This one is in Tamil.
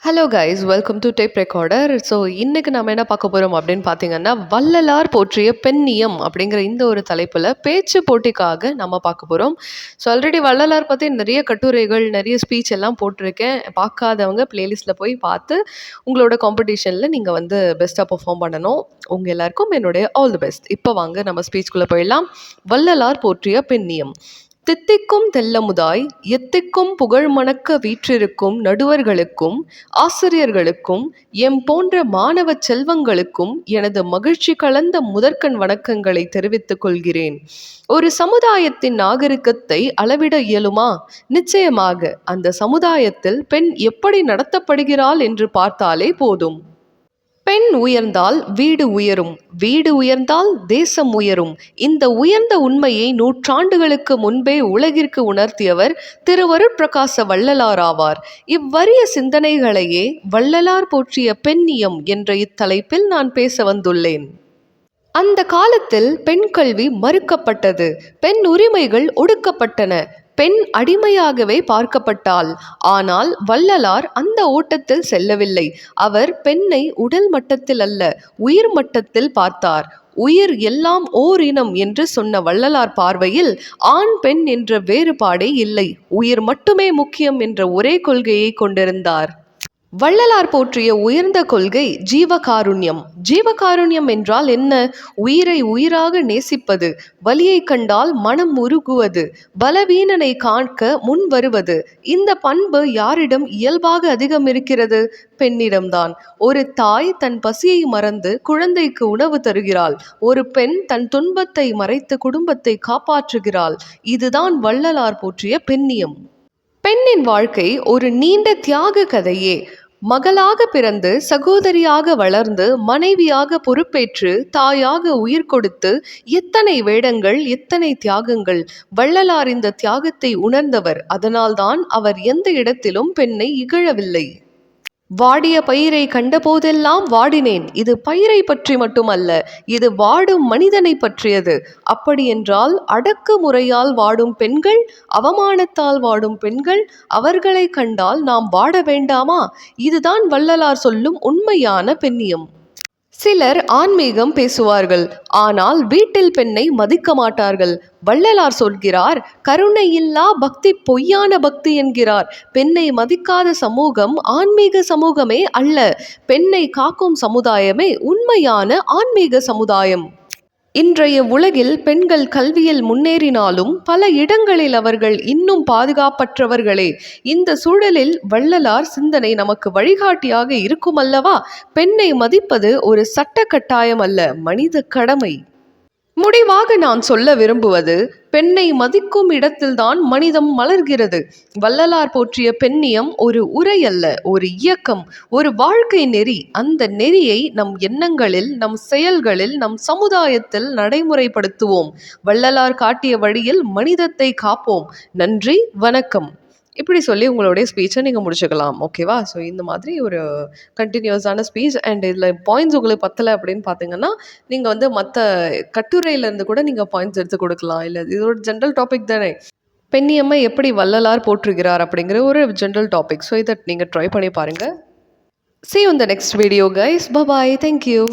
Hello guys, welcome to tape recorder. So இன்றைக்கி நம்ம என்ன பார்க்க போகிறோம் அப்படின்னு பார்த்தீங்கன்னா, வள்ளலார் போற்றிய பெண்ணியம் அப்படிங்கிற இந்த ஒரு தலைப்பில் பேச்சு போட்டிக்காக நம்ம பார்க்க போகிறோம். ஸோ ஆல்ரெடி வள்ளலார் பற்றி நிறைய கட்டுரைகள், நிறைய ஸ்பீச் எல்லாம் போட்டிருக்கேன். பார்க்காதவங்க ப்ளேலிஸ்ட்டில் போய் பார்த்து உங்களோட காம்படிஷனில் நீங்கள் வந்து பெஸ்ட்டாக பெர்ஃபார்ம் பண்ணணும். உங்கள் எல்லாருக்கும் என்னுடைய ஆல் தி பெஸ்ட். இப்போ வாங்க நம்ம ஸ்பீச்குள்ளே போயிடலாம். வள்ளலார் போற்றிய பெண்ணியம். தித்திக்கும் தெல்லமுதாய் எத்திக்கும் புகழ் மணக்க வீற்றிருக்கும் நடுவர்களுக்கும் ஆசிரியர்களுக்கும் எம் போன்ற மாணவ செல்வங்களுக்கும் எனது மகிழ்ச்சி கலந்த முதற்கண் வணக்கங்களை தெரிவித்துக் கொள்கிறேன். ஒரு சமுதாயத்தின் நாகரிகத்தை அளவிட இயலுமா? நிச்சயமாக அந்த சமுதாயத்தில் பெண் எப்படி நடத்தப்படுகிறாள் என்று பார்த்தாலே போதும். பெண் உயர்ந்தால் வீடு உயரும், வீடு உயர்ந்தால் தேசம் உயரும். இந்த உயர்ந்த உண்மையை நூற்றாண்டுகளுக்கு முன்பே உலகிற்கு உணர்த்தியவர் திருவருட்பிரகாச வள்ளலார் ஆவார். இவ்வரிய சிந்தனைகளையே வள்ளலார் போற்றிய பெண்ணியம் என்ற இத்தலைப்பில் நான் பேச வந்துள்ளேன். அந்த காலத்தில் பெண் கல்வி மறுக்கப்பட்டது, பெண் உரிமைகள் ஒடுக்கப்பட்டன, பெண் அடிமையாகவே பார்க்கப்பட்டாள். ஆனால் வள்ளலார் அந்த ஓட்டத்தில் செல்லவில்லை. அவர் பெண்ணை உடல் மட்டத்தில் அல்ல, உயிர் மட்டத்தில் பார்த்தார். உயிர் எல்லாம் ஓர் இனம் என்று சொன்ன வள்ளலார் பார்வையில் ஆண் பெண் என்ற வேறுபாடே இல்லை, உயிர் மட்டுமே முக்கியம் என்ற ஒரே கொள்கையை கொண்டிருந்தார். வள்ளலார் போற்றிய உயர்ந்த கொள்கை ஜீவகாருண்யம். ஜீவகாருண்யம் என்றால் என்ன? உயிரை உயிராக நேசிப்பது, வலியை கண்டால் மனம் உருகுவது, பலவீனனை காக்க முன் வருவது. இந்த பண்பு யாரிடம் இயல்பாக அதிகம் இருக்கிறது? பெண்ணிடம்தான். ஒரு தாய் தன் பசியை மறந்து குழந்தைக்கு உணவு தருகிறாள். ஒரு பெண் தன் துன்பத்தை மறைத்து குடும்பத்தை காப்பாற்றுகிறாள். இதுதான் வள்ளலார் போற்றிய பெண்ணியம். பெண்ணின் வாழ்க்கை ஒரு நீண்ட தியாக கதையே. மகளாக பிறந்து, சகோதரியாக வளர்ந்து, மனைவியாக பொறுப்பேற்று, தாயாக உயிர் கொடுத்து, எத்தனை வேடங்கள், எத்தனை தியாகங்கள்! வள்ளலார் இந்த தியாகத்தை உணர்ந்தவர். அதனால்தான் அவர் எந்த இடத்திலும் பெண்ணை இகழவில்லை. வாடிய பயிரை கண்டபோதெல்லாம் வாடினேன். இது பயிரை பற்றி மட்டுமல்ல, இது வாடும் மனிதனை பற்றியது. அப்படியென்றால் அடக்கு முறையால் வாடும் பெண்கள், அவமானத்தால் வாடும் பெண்கள், அவர்களை கண்டால் நாம் வாட வேண்டாமா? இதுதான் வள்ளலார் சொல்லும் உண்மையான பெண்ணியம். சிலர் ஆன்மீகம் பேசுவார்கள், ஆனால் வீட்டில் பெண்ணை மதிக்க மாட்டார்கள். வள்ளலார் சொல்கிறார், கருணையில்லா பக்தி பொய்யான பக்தி என்கிறார். பெண்ணை மதிக்காத சமூகம் ஆன்மீக சமூகமே அல்ல. பெண்ணை காக்கும் சமுதாயமே உண்மையான ஆன்மீக சமுதாயம். இன்றைய உலகில் பெண்கள் கல்வியில் முன்னேறினாலும் பல இடங்களில் அவர்கள் இன்னும் பாதுகாப்பற்றவர்களே. இந்த சூழலில் வள்ளலார் சிந்தனை நமக்கு வழிகாட்டியாக இருக்குமல்லவா? பெண்ணை மதிப்பது ஒரு சட்ட கட்டாயம் அல்ல, மனித கடமை. முடிவாக நான் சொல்ல விரும்புவது, பெண்ணை மதிக்கும் இடத்தில்தான் மனிதம் மலர்கிறது. வள்ளலார் போற்றிய பெண்ணியம் ஒரு உரை அல்ல, ஒரு இயக்கம், ஒரு வாழ்க்கை நெறி. அந்த நெறியை நம் எண்ணங்களில், நம் செயல்களில், நம் சமுதாயத்தில் நடைமுறைப்படுத்துவோம். வள்ளலார் காட்டிய வழியில் மனிதத்தை காப்போம். நன்றி, வணக்கம். இப்படி சொல்லி உங்களுடைய ஸ்பீச்சை நீங்கள் முடிச்சுக்கலாம். ஓகேவா? ஸோ இந்த மாதிரி ஒரு கண்டினியூஸான ஸ்பீச். அண்ட் இதில் பாயிண்ட்ஸ் உங்களுக்கு பத்தலை அப்படின்னு பார்த்தீங்கன்னா, நீங்கள் வந்து மற்ற கட்டுரையிலேருந்து கூட நீங்கள் பாயிண்ட்ஸ் எடுத்து கொடுக்கலாம். இல்லை, இது ஒரு ஜென்ரல் டாபிக் தானே. பெண்ணியம்மை எப்படி வள்ளலார் போற்றுகிறார் அப்படிங்கிற ஒரு ஜென்ரல் டாபிக். ஸோ இதை நீங்கள் ட்ரை பண்ணி பாருங்கள். See you in the next video guys. Bye bye. Thank you.